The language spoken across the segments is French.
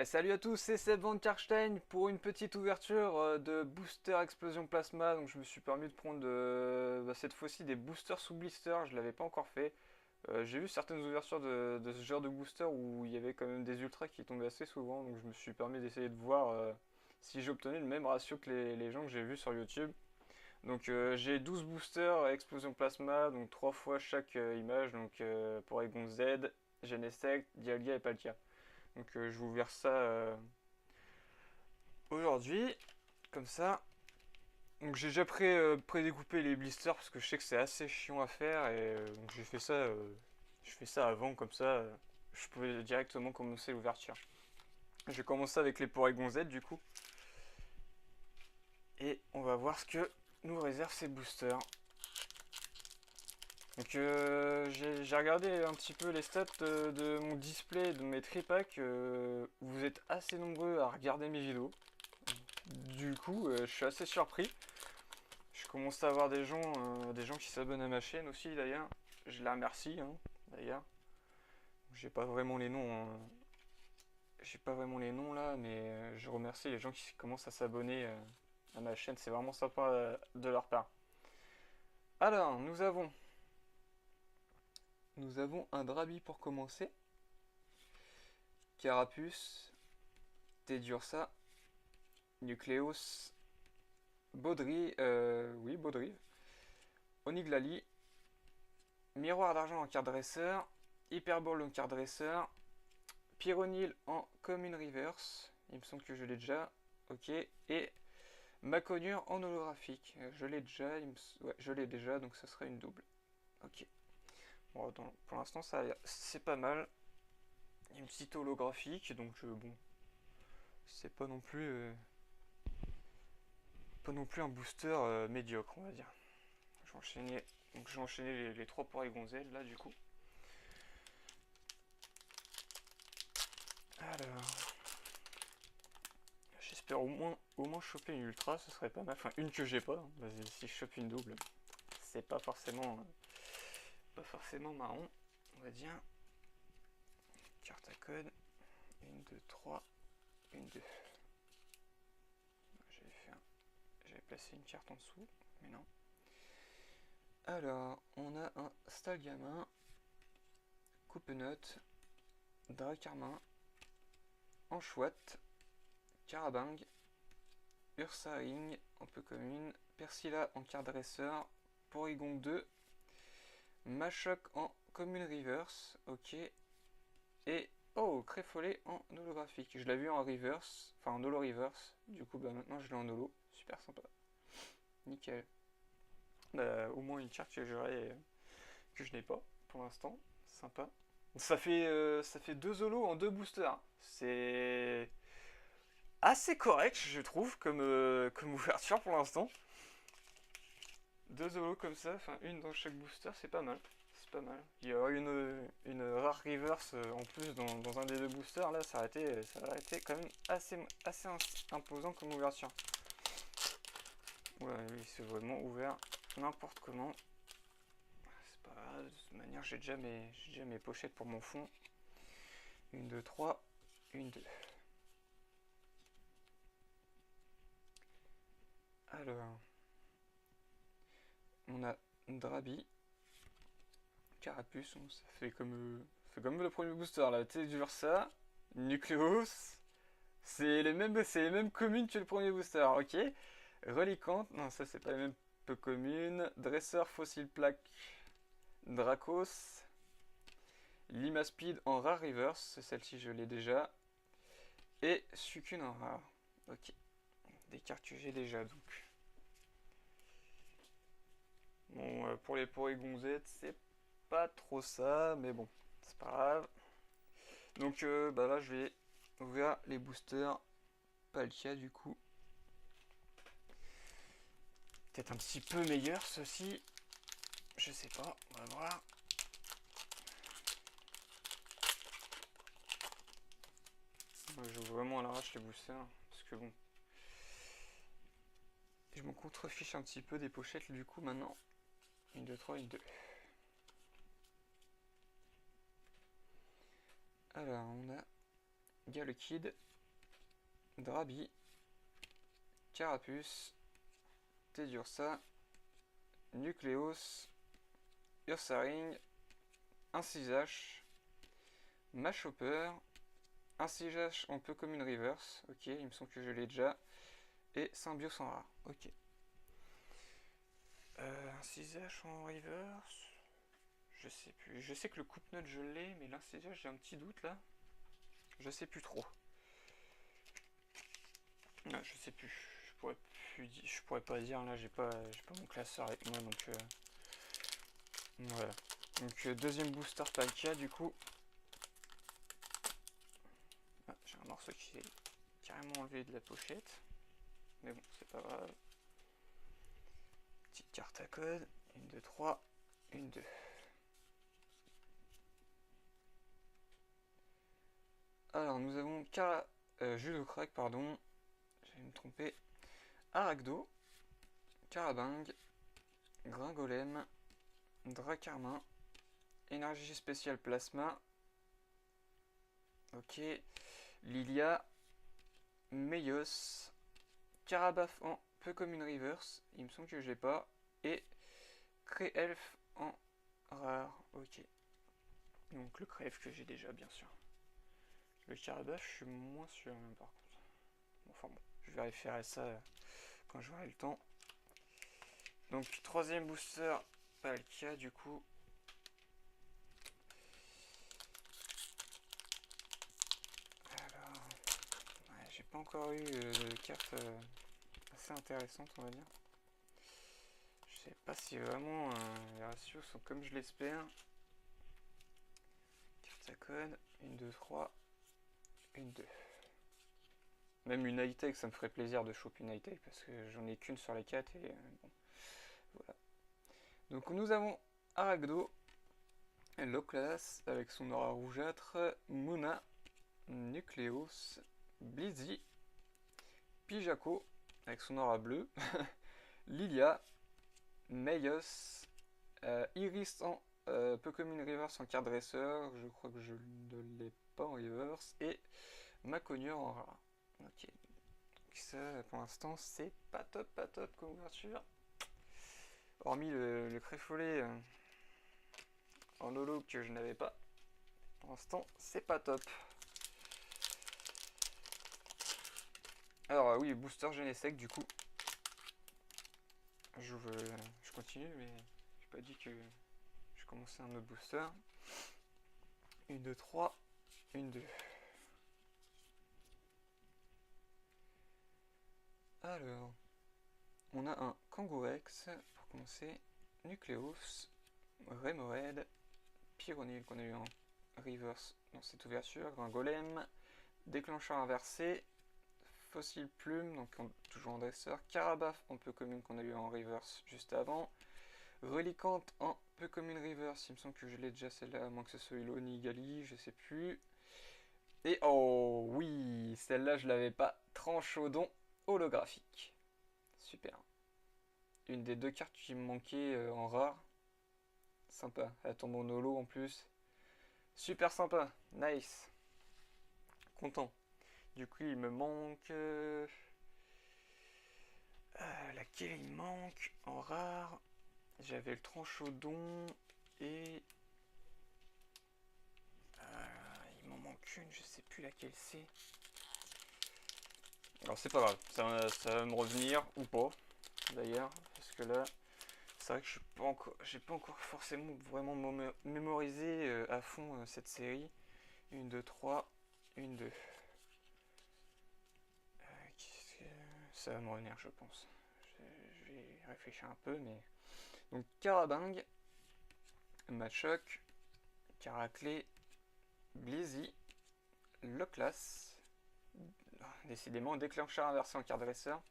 Salut à tous, c'est Seb Van Karstein pour une petite ouverture de booster explosion plasma. Donc je me suis permis de prendre cette fois-ci des boosters sous blister, je l'avais pas encore fait. J'ai vu certaines ouvertures de ce genre de booster où il y avait quand même des ultras qui tombaient assez souvent, donc je me suis permis d'essayer de voir si j'obtenais le même ratio que les gens que j'ai vus sur YouTube. Donc j'ai 12 boosters explosion plasma, donc 3 fois chaque image, donc pour Egon Z, Genesect, Dialga et Palkia. Donc je vous verse ça aujourd'hui, comme ça. Donc j'ai déjà prédécoupé les blisters parce que je sais que c'est assez chiant à faire et donc j'ai fait ça, je fais ça avant comme ça, je pouvais directement commencer l'ouverture. Je vais commencer avec les Porygon Z du coup et on va voir ce que nous réservent ces boosters. Donc j'ai regardé un petit peu les stats de mon display, de mes tripacks. Vous êtes assez nombreux à regarder mes vidéos. Du coup, je suis assez surpris. Je commence à avoir des gens qui s'abonnent à ma chaîne aussi d'ailleurs. Je les remercie d'ailleurs. J'ai pas vraiment les noms, j'ai pas vraiment les noms là, mais je remercie les gens qui commencent à s'abonner à ma chaîne. C'est vraiment sympa de leur part. Alors, nous avons un Drabi pour commencer. Carapuce, Tedursa, Nucleus, Baudry, Oniglali, Miroir d'argent en carte dresseur, Hyperball en carte dresseur, Pyronil en commune reverse, il me semble que je l'ai déjà, ok, et Maconure en holographique, je l'ai déjà, ouais, je l'ai déjà, donc ce sera une double, ok. Bon, pour l'instant c'est pas mal, il y a une petite holographique, donc bon, c'est pas non plus un booster médiocre, on va dire. Je vais enchaîner les 3 Porygon Z là du coup. Alors, j'espère au moins choper une ultra, ce serait pas mal. Enfin, une que j'ai pas. Vas-y, si je chope une double, c'est pas forcément marron, on va dire. Carte à code. Une, 2, 3, une, 2. J'avais placé une carte en dessous, mais non. Alors, on a un Stalgamin, Coupenot, Dracarmin, Anchouette, Carabang, Ursaring en peu commune, Persilla en carte dresseur, Porygon 2, Machoc en commune reverse, ok, et oh, Créfollet en holographique. Je l'ai vu en reverse, enfin en holo reverse, du coup bah maintenant je l'ai en holo, super sympa, nickel. Bah, au moins une carte que je n'ai pas pour l'instant, sympa. Ça fait 2 holos en 2 boosters, c'est assez correct je trouve comme ouverture pour l'instant. 2 holos comme ça, enfin une dans chaque booster, c'est pas mal. C'est pas mal. Il y aura une rare reverse en plus dans un des deux boosters, là ça aurait été quand même assez imposant comme ouverture. Ouais, lui c'est vraiment ouvert n'importe comment. C'est pas grave, de toute manière j'ai déjà mes pochettes pour mon fond. Une, 2, 3, une, 2. Alors, on a Drabi, Carapuce, ça fait comme le premier booster là, tu sais, du ça, Nucleus, c'est les mêmes communes que le premier booster, ok. Reliquante, non ça c'est pas les mêmes peu communes. Dresseur, fossile plaque, Dracos, Limaspeed en rare reverse, celle-ci je l'ai déjà. Et Suicune en rare, ok. Des cartes que j'ai déjà donc. Bon, pour les Porygon Z, c'est pas trop ça, mais bon, c'est pas grave. Donc bah là, je vais ouvrir les boosters Palkia du coup. Peut-être un petit peu meilleur ceci. Je sais pas, on va voir. Moi, je joue vraiment à l'arrache les boosters, parce que bon. Je m'en contrefiche un petit peu des pochettes du coup maintenant. Une, 2, 3, une, 2. Alors, on a Galekid, Drabi, Carapuce, Tedursa, Nucleus, Ursaring, Incisache, Machopper, Incisache en peu commune reverse, ok, il me semble que je l'ai déjà, et Symbios en rare, ok. Incisache en reverse, je sais plus, je sais que le coupe-note je l'ai, mais l'incisache j'ai un petit doute là, je sais plus trop. Ah, je sais plus, je pourrais pas dire là, j'ai pas mon classeur avec moi donc voilà. Donc deuxième booster Palkia du coup. Ah, j'ai un morceau qui s'est carrément enlevé de la pochette. Mais bon, c'est pas grave. Petite carte à code. 1, 2, 3. 1, 2. Alors nous avons Judocrack, pardon. J'allais me tromper. Aragdo. Carabing. Gringolem. Dracarmin. Énergie spéciale plasma. Ok. Lilia. Meios. Carabaf en peu commune reverse. Il me semble que je l'ai pas. Et Cré-Elf en rare. Ok. Donc le Cré-Elf que j'ai déjà, bien sûr. Le Carabaf, je suis moins sûr, même, par contre. Enfin bon, je vérifierai ça quand j'aurai le temps. Donc troisième booster Palkia du coup. Alors, ouais, j'ai pas encore eu de carte assez intéressante, on va dire. Je sais pas si vraiment les ratios sont comme je l'espère. Carte à code, 1, 2, 3, 1, 2. Même une high-tech, ça me ferait plaisir de choper une high-tech parce que j'en ai qu'une sur les 4 et bon, voilà. Donc nous avons Aragdo, Loclas avec son aura rougeâtre, Muna, Nucleus, Blizzy, Pijako avec son aura bleue, Lilia, Meios, Iris en peu commune reverse en carte dresseur, je crois que je ne l'ai pas en reverse, et Maconieur en rare. Ok, donc ça pour l'instant c'est pas top comme ouverture. Hormis le Créfollet en holo que je n'avais pas. Pour l'instant, c'est pas top. Alors oui, booster Genesec du coup. Je continue, mais j'ai pas dit que je commençais un autre booster. 1, 2, 3, 1, 2. Alors, on a un Kangourex pour commencer, Nucleus, Remoraid, Pyronil qu'on a eu en reverse dans cette ouverture, Gringolem, déclencheur inversé, Fossile Plume, donc toujours en dresseur, Carabaf en peu commune qu'on a eu en reverse juste avant, Reliquante en peu commune reverse, il me semble que je l'ai déjà celle-là, à moins que ce soit Iloni Gali, je sais plus. Et oh oui, celle-là je l'avais pas, Tranchaudon holographique. Super. Une des deux cartes qui me manquait en rare. Sympa, elle tombe en holo en plus. Super sympa, nice. Content. Du coup il me manque... laquelle il manque en rare? J'avais le Tranchaudon et... il m'en manque une, je sais plus laquelle c'est. Alors c'est pas grave, ça va me revenir ou pas d'ailleurs, parce que là, c'est vrai que j'ai pas encore forcément vraiment mémorisé à fond cette série. 1, 2, 3, 1, 2. Ça va me revenir, je pense. Je vais réfléchir un peu, mais... Donc Carabing, Machoc, Caraclé, Blizzy, Loclas, décidément déclencheur inversé en carte dresseur,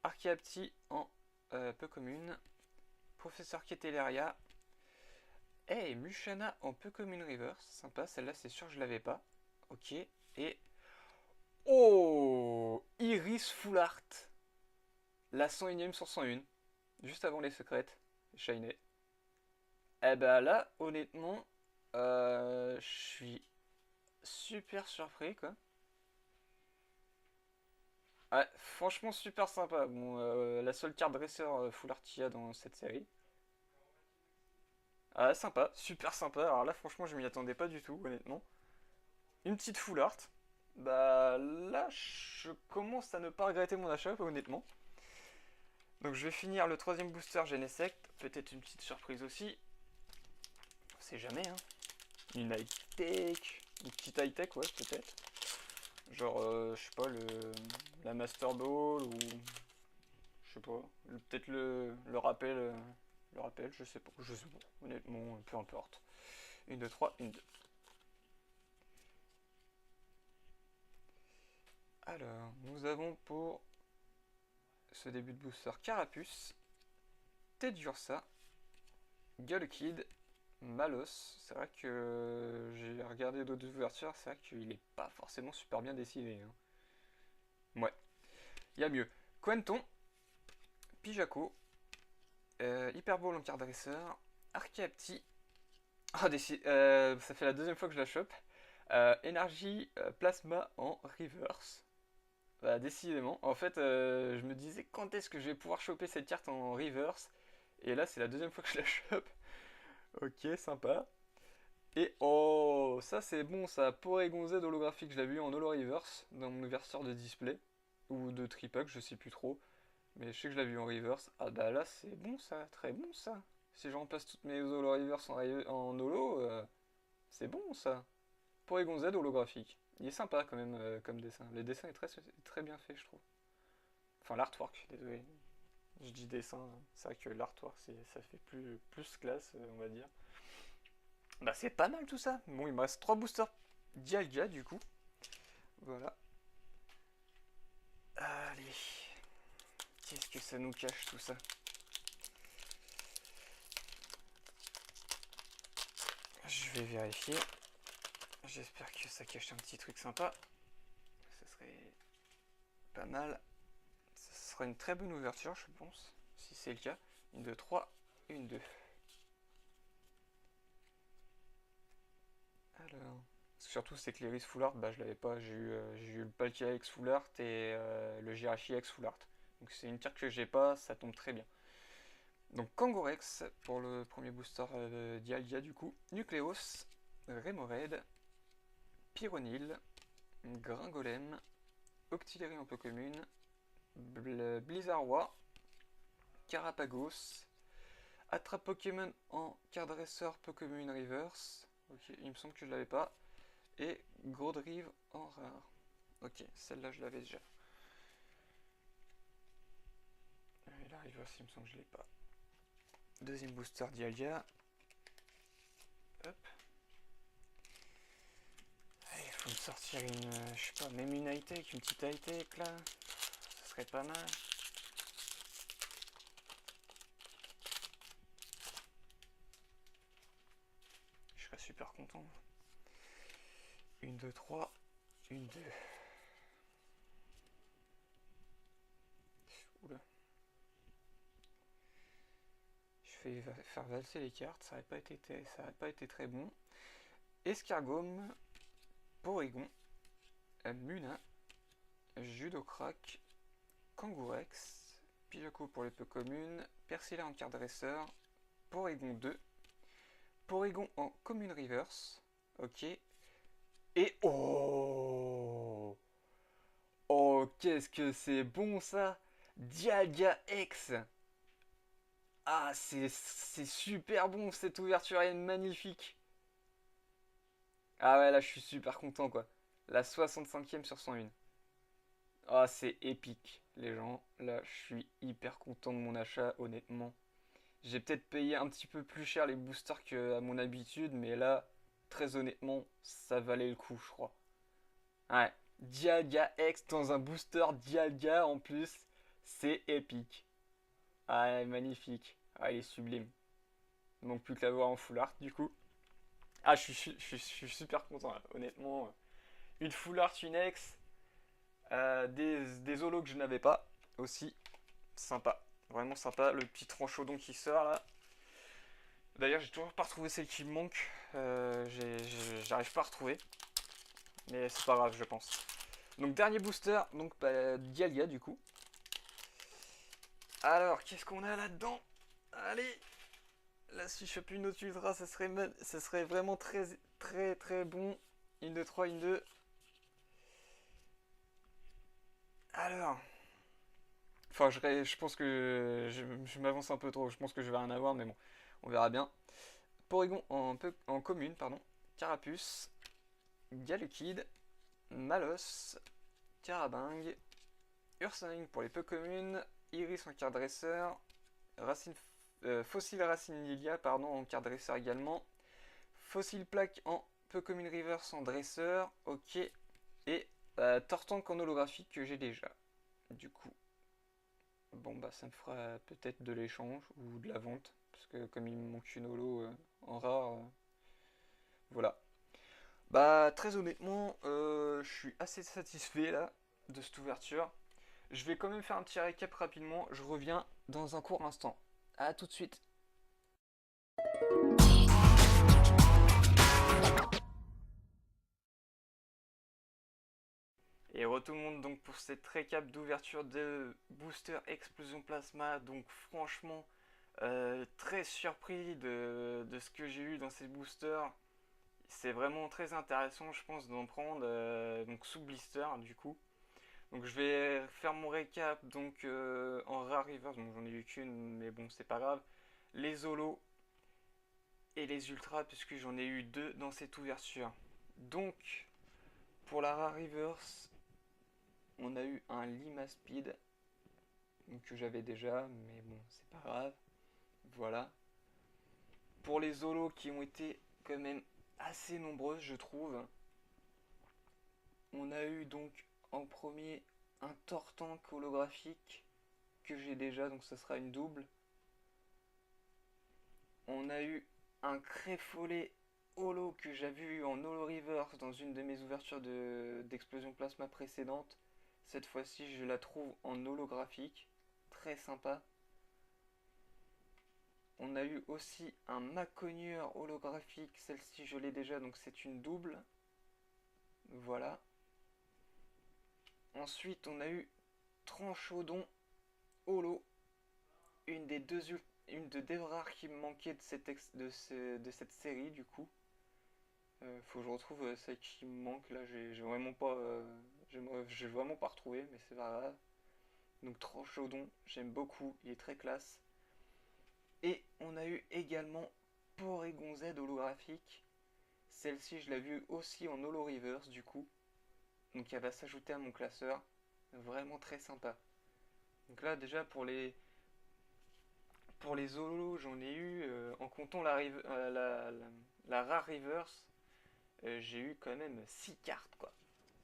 Archaeapti en peu commune, Professeur Keteleria, et Mushana en peu commune reverse, sympa, celle-là c'est sûr que je l'avais pas, ok, et oh, Iris Full Art, la 101ème sur 101, juste avant les secrètes, Shiny. Eh ben là, honnêtement, je suis super surpris quoi. Ouais, franchement super sympa. Bon, la seule carte dresseur full art qu'il y a dans cette série. Ah, sympa, super sympa. Alors là, franchement, je m'y attendais pas du tout, honnêtement. Une petite full art. Bah là, je commence à ne pas regretter mon achat, honnêtement. Donc je vais finir le troisième booster Genesect. Peut-être une petite surprise aussi. On sait jamais, hein. Une high-tech. Une petite high-tech, ouais, peut-être. Genre, je sais pas, la Master Ball ou. Je sais pas. Peut-être le rappel. Le rappel, je sais pas. Je sais pas. Honnêtement, peu importe. Une, deux, trois, une, deux. Alors, nous avons pour ce début de booster Carapuce, Tedursa, Gullkid, Malos. C'est vrai que j'ai regardé d'autres ouvertures, c'est vrai qu'il est pas forcément super bien dessiné, hein. Ouais, il y a mieux. Quenton, Pijaco, Hyperball en carte dresseur, Archaepti. Ah, ça fait la deuxième fois que je la chope. Énergie Plasma en reverse. Bah, décidément. En fait, je me disais quand est-ce que je vais pouvoir choper cette carte en reverse. Et là, c'est la deuxième fois que je la chope. Ok, sympa. Et oh, ça c'est bon, ça. Porygon Z holographique, je l'ai vu en holo reverse dans mon ouverture de display. Ou de tripack, je sais plus trop. Mais je sais que je l'ai vu en reverse. Ah bah là, c'est bon ça, très bon ça. Si je remplace toutes mes holo reverse en holo, c'est bon ça. Porygon Z holographique. Il est sympa quand même comme dessin. Le dessin est très bien fait, je trouve. Enfin, l'artwork, désolé. Je dis dessin, hein. C'est vrai que l'artwork, ça fait plus classe, on va dire. Bah, c'est pas mal tout ça. Bon, il me reste 3 boosters Dialga du coup. Voilà. Allez. Qu'est-ce que ça nous cache tout ça? Je vais vérifier. J'espère que ça cache un petit truc sympa. Ça serait pas mal. Ça sera une très bonne ouverture, je pense. Si c'est le cas. Une, deux, trois. Une, deux. Alors. Surtout, c'est que l'Iris Full Art, bah, je l'avais pas. J'ai eu le Palkia X Full Art et le Jirachi X Full Art. Donc, c'est une carte que j'ai pas, ça tombe très bien. Donc, Kangorex pour le premier booster Dialga, du coup. Nucleos, Remoraid, Pyronil, Gringolem, Octillerie en peu commune, Blizzardwa, Carapagos, Attrape Pokémon en carte dresseur peu commune reverse. Ok, il me semble que je l'avais pas. Et Grodrive en rare. Ok, celle-là je l'avais déjà. Et la reverse, il me semble que je l'ai pas. Deuxième booster Dialga. Hop. Il faut me sortir une, je sais pas, même une high-tech, une petite high-tech là. Ça serait pas mal. Je serais super content. Une, deux, trois. Une, deux. Oula. Je vais faire valser les cartes, ça n'aurait pas été très bon. Escargome, Porygon, Muna, Judocrack, Kangourex, Pijaco pour les peu communes, Persila en carte dresseur, Porygon 2, Porygon en commune reverse, ok, et oh, oh, qu'est-ce que c'est bon ça, Dialga X. Ah, c'est super bon, cette ouverture est magnifique. Ah ouais, là je suis super content quoi. La 65e sur 101. Ah, c'est épique, les gens. Là, je suis hyper content de mon achat, honnêtement. J'ai peut-être payé un petit peu plus cher les boosters qu'à mon habitude, mais là, très honnêtement, ça valait le coup, je crois. Ouais, Dialga X dans un booster Dialga en plus, c'est épique. Ah, magnifique. Ah, il est sublime. Il manque plus que l'avoir en full art, du coup. Ah, je suis super content, là, honnêtement. Une full art, une X, des holos que je n'avais pas aussi. Sympa, vraiment sympa. Le petit tranchodon qui sort là. D'ailleurs, j'ai toujours pas retrouvé celle qui me manque. J'arrive pas à retrouver. Mais c'est pas grave, je pense. Donc dernier booster, donc Dialga du coup. Alors, qu'est-ce qu'on a là-dedans? Allez, là si je chope une autre ultra, ça serait vraiment très très très bon. Une 2 3 une 2. Alors, enfin je pense que je m'avance un peu trop, je pense que je vais rien avoir, mais bon, on verra bien. Porygon en commune, pardon. Carapuce, Galekid, Malos, Carabing, Ursaring pour les peu communes, Iris en carte dresseur, Fossile Racine Lilia pardon, en carte dresseur également, Fossile Plaque en peu commune reverse en dresseur, ok, et Tortank en holographique que j'ai déjà. Du coup, bon bah ça me fera peut-être de l'échange ou de la vente, parce que comme il me manque une holo en rare, voilà. Bah très honnêtement, je suis assez satisfait là de cette ouverture. Je vais quand même faire un petit récap rapidement, je reviens dans un court instant. A tout de suite. Et re tout le monde donc pour cette récap d'ouverture de Booster Explosion Plasma. Donc franchement, très surpris de ce que j'ai eu dans ces boosters. C'est vraiment très intéressant je pense d'en prendre donc sous blister du coup. Donc je vais faire mon récap donc en rare reverse, donc j'en ai eu qu'une mais bon c'est pas grave. Les holos et les ultras puisque j'en ai eu deux dans cette ouverture. Donc pour la rare reverse, on a eu un Lima Speed que j'avais déjà mais bon c'est pas grave. Voilà. Pour les holos qui ont été quand même assez nombreuses je trouve. On a eu donc en premier un Tortank holographique que j'ai déjà, donc ça sera une double. On a eu un Créfollet holo que j'avais eu en holo reverse dans une de mes ouvertures d'explosion plasma précédente. Cette fois-ci, je la trouve en holographique. Très sympa. On a eu aussi un Maconieur holographique. Celle-ci, je l'ai déjà, donc c'est une double. Voilà. Ensuite, on a eu Tranchodon holo. Une des deux une de des rares qui me manquait de cette série du coup. Faut que je retrouve celle qui me manque là, j'ai vraiment pas j'ai vraiment pas retrouvé mais c'est pas grave. Donc Tranchodon, j'aime beaucoup, il est très classe. Et on a eu également Porygon Z holographique. Celle-ci je l'ai vue aussi en holo reverse du coup. Donc elle va s'ajouter à mon classeur. Vraiment très sympa. Donc là déjà pour les holos, j'en ai eu, en comptant la rare reverse, j'ai eu quand même 6 cartes quoi.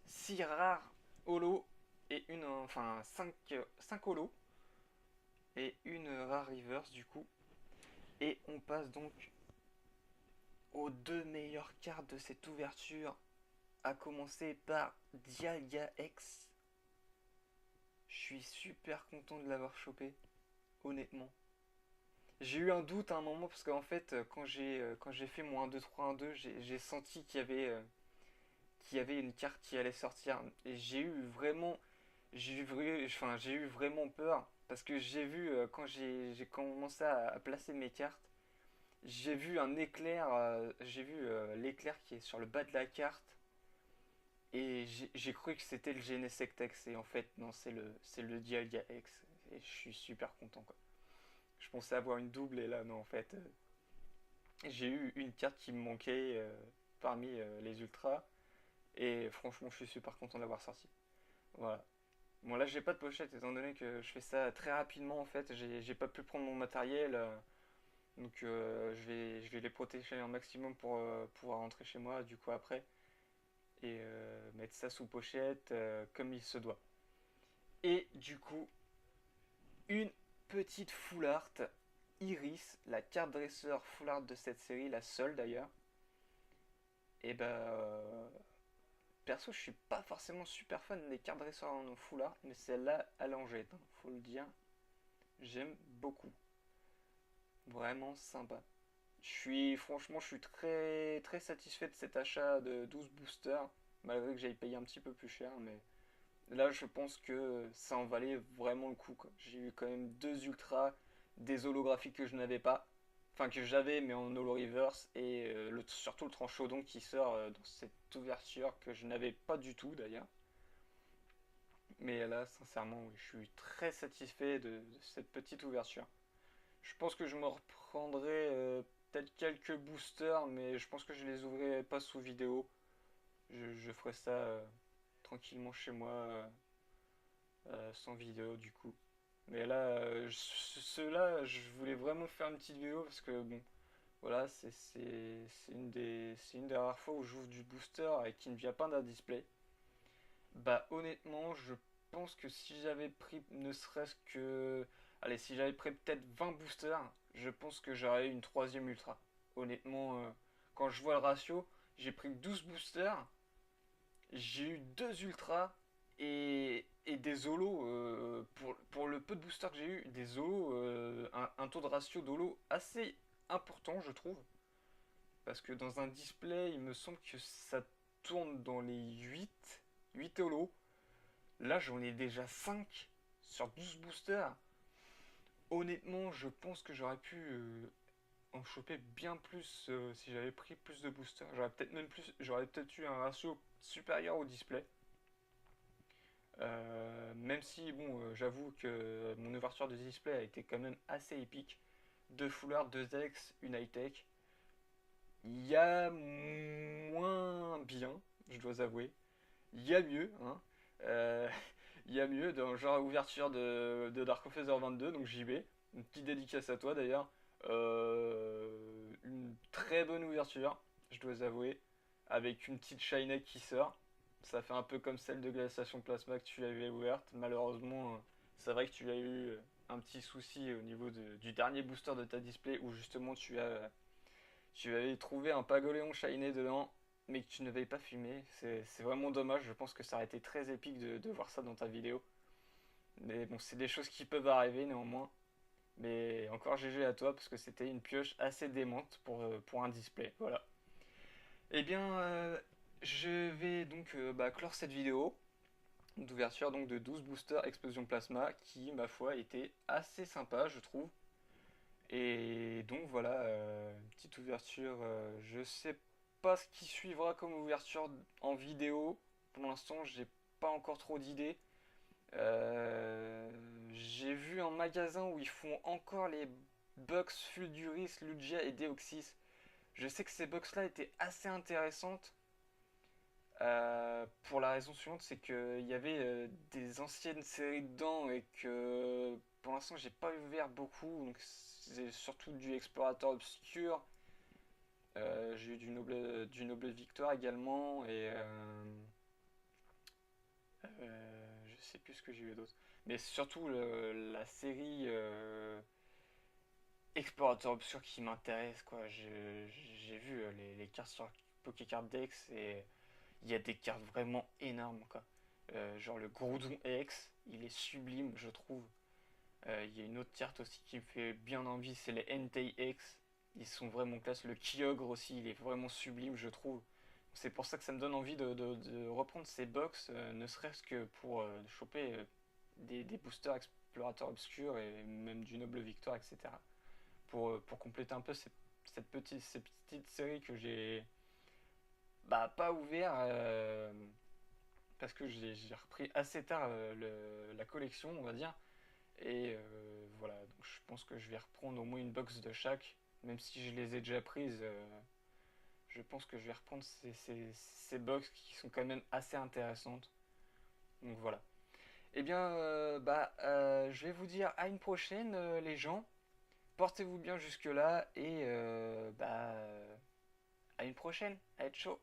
6 rares holos et une, enfin 5 holos et une rare reverse du coup. Et on passe donc aux deux meilleures cartes de cette ouverture, à commencer par Dialga X. Je suis super content de l'avoir chopé, honnêtement. J'ai eu un doute à un moment parce qu'en fait, quand j'ai fait mon 1-2-3, 1-2, j'ai senti qu'il y avait une carte qui allait sortir. Et j'ai eu vraiment peur parce que j'ai vu, quand j'ai commencé à placer mes cartes, j'ai vu un éclair, j'ai vu l'éclair qui est sur le bas de la carte. Et j'ai cru que c'était le Genesectex. Et en fait, non, c'est le Dialga X. Et je suis super content, quoi. Je pensais avoir une double et là non en fait j'ai eu une carte qui me manquait parmi les ultras et franchement je suis super content de l'avoir sorti. Voilà. Bon là j'ai pas de pochette étant donné que je fais ça très rapidement en fait, j'ai pas pu prendre mon matériel donc je vais les protéger un maximum pour pouvoir rentrer chez moi du coup après et mettre ça sous pochette comme il se doit. Et du coup une petite full art Iris, la carte dresseur full art de cette série, la seule d'ailleurs. Et bah, perso, je suis pas forcément super fan des cartes dresseurs en full art, mais celle-là, elle en jette, hein, faut le dire. J'aime beaucoup. Vraiment sympa. Franchement, je suis très très satisfait de cet achat de 12 boosters, malgré que j'aille payer un petit peu plus cher, mais Là, je pense que ça en valait vraiment le coup, quoi. J'ai eu quand même deux ultras, des holographiques que je n'avais pas, enfin que j'avais mais en holo reverse, et surtout le Tranchodon qui sort dans cette ouverture que je n'avais pas du tout d'ailleurs. Mais là, sincèrement, oui, je suis très satisfait de cette petite ouverture. Je pense que je me reprendrai peut-être quelques boosters, mais je pense que je les ouvrirai pas sous vidéo. Je ferai ça tranquillement chez moi, sans vidéo du coup. Mais là, ceux-là, je voulais vraiment faire une petite vidéo parce que bon, voilà, c'est une des rares fois où j'ouvre du booster et qui ne vient pas d'un display. Bah honnêtement, je pense que si j'avais pris ne serait-ce que... Allez, si j'avais pris peut-être 20 boosters, je pense que j'aurais eu une troisième ultra. Honnêtement, quand je vois le ratio, j'ai pris 12 boosters, j'ai eu deux ultras et des holos. Pour le peu de boosters que j'ai eu, des holos, un taux de ratio d'holo assez important, je trouve. Parce que dans un display, il me semble que ça tourne dans les 8 holos. Là, j'en ai déjà 5 sur 12 boosters. Honnêtement, je pense que j'aurais pu en choper bien plus si j'avais pris plus de boosters. J'aurais peut-être eu un ratio supérieur au display. Même si, bon, j'avoue que mon ouverture de display a été quand même assez épique. Deux foulards, deux ex, une high-tech. Il y a moins bien, je dois avouer. Il y a mieux, hein. Euh, il y a mieux dans le genre ouverture de Dark Officer 22, donc JB. Une petite dédicace à toi d'ailleurs. Une très bonne ouverture, je dois avouer, avec une petite Shyneck qui sort. Ça fait un peu comme celle de Glaciation Plasma que tu avais ouverte. Malheureusement, c'est vrai que tu as eu un petit souci au niveau du dernier booster de ta display où justement tu avais trouvé un Pagoléon Shiny dedans mais que tu ne n'avais pas fumé. C'est vraiment dommage, je pense que ça aurait été très épique de voir ça dans ta vidéo. Mais bon, c'est des choses qui peuvent arriver néanmoins. Mais encore GG à toi parce que c'était une pioche assez démente pour un display. Voilà. Eh bien, je vais donc clore cette vidéo d'ouverture donc de 12 boosters Explosion Plasma qui, ma foi, était assez sympa, je trouve. Et donc voilà, une petite ouverture. Je sais pas ce qui suivra comme ouverture en vidéo. Pour l'instant, j'ai pas encore trop d'idées. J'ai vu un magasin où ils font encore les box Fulguris, Lugia et Deoxys. Je sais que ces box-là étaient assez intéressantes. Pour la raison suivante, c'est qu'il y avait des anciennes séries dedans et que pour l'instant j'ai pas ouvert beaucoup. Donc c'est surtout du Explorateur Obscur. J'ai eu du Noble Victoire également et je sais plus ce que j'ai eu d'autre. Mais c'est surtout la série Explorateur Obscur qui m'intéresse quoi. J'ai vu les cartes sur Pokécard Dex et il y a des cartes vraiment énormes quoi. Genre le Groudon X, il est sublime je trouve. Il y a une autre carte aussi qui me fait bien envie, c'est les Entei X. Ils sont vraiment classe. Le Kyogre aussi, il est vraiment sublime je trouve. C'est pour ça que ça me donne envie de reprendre ces box, ne serait-ce que pour choper des boosters explorateurs obscurs et même du Noble Victoire, etc. Pour compléter un peu ces petites séries que j'ai pas ouvert parce que j'ai repris assez tard la collection, on va dire. Et voilà, donc je pense que je vais reprendre au moins une box de chaque, même si je les ai déjà prises. Je pense que je vais reprendre ces box qui sont quand même assez intéressantes. Donc voilà. Eh bien, je vais vous dire à une prochaine, les gens. Portez-vous bien jusque-là et à une prochaine. Allez, ciao.